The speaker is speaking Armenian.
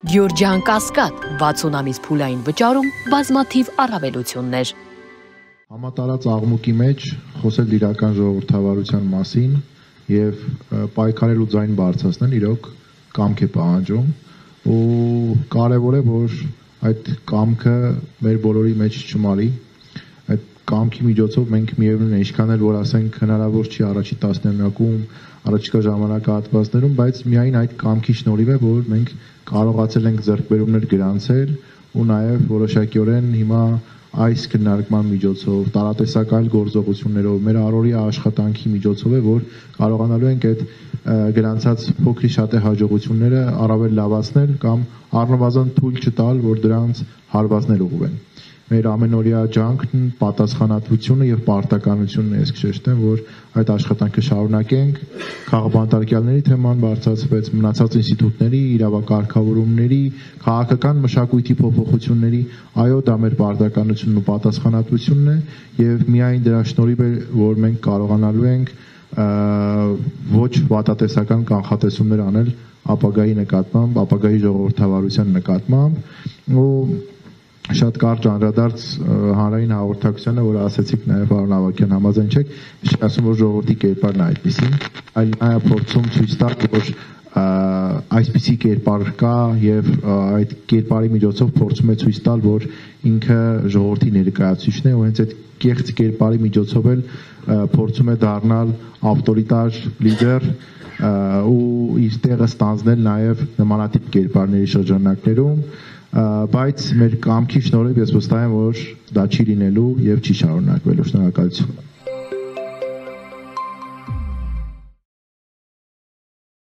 Գյորջյան Կասկադ 60 ամիս փուլային վճարում բազմաթիվ առավելություններ։ Համատարած աղմուկի մեջ խոսել իրական ժողովրդավարության մասին եւ պայքարելու ձայն բարձրացնել իրոք կամք է պահանջում ու կարեւոր է որ այդ կամքը մեր բոլորի մեջ չմարի այդ կամքի միջոցով մենք միևնույն է ինչքան էլ որ ասենք հնարավոր չի առաջի 10-ամյակում առաջիկա ժամանակահատվածներում բայց միայն այդ կամքի շնորհիվ է որ մենք կարողացել ենք ձեռքբերումներ գրանցել ու նաև որոշակիորեն հիմա այս քննարկման միջոցով տարատեսակայլ գործողություններով մեր առօրյա աշխատանքի միջոցով է որ կարողանալու ենք այդ գրանցած փոքրի շատ է հաջողությունները առավել լավացնել կամ առնվազն թույլ չտալ որ դրանց հարվածներ ուղղվեն մեր ամենօրյա ջանքն պատասխանատվությունը եւ պարտականությունն է ես կշեշտեմ որ այդ աշխատանքը շարունակենք քաղաքապետարանի թեման բարձրացվեց մնացած ինստիտուտների իրավակարգավորումների քաղաքական մշակույթի փոփոխությունների այո դա մեր պարտականությունն ու պատասխանատվությունն է եւ միայն դրա շնորհիվ է որ մենք կարողանալու ենք ոչ վատատեսական կանխատեսումներ անել ապագայի նկատմամբ ապագայի ժողովրդավարության նկատմամբ ու շատ կարճ անդրադարձ հանրային հաղորդակցությանը որ ասեցիք նաև պարոն Ավագյան համաձայն չեք ասում որ ժողովրդի կերպարն է այդպեսին այլ նաև փորձում ցույց տալ որ այսպիսի կերպար կա եւ այդ կերպարի միջոցով փորձում է ցույց տալ որ ինքը ժողովրդի ներկայացուցիչն է ու հենց այդ կեղծ կերպարի միջոցով էլ փորձում է դառնալ ավտորիտար լիդեր ու իր տեղը ստանձնել նաև նմանատիպ կերպարների շրջանակներում բայց մեր կամքի շնորհիվ ես վստահ եմ որ դա չի լինելու եւ չի շարունակվելու շնորհակալություն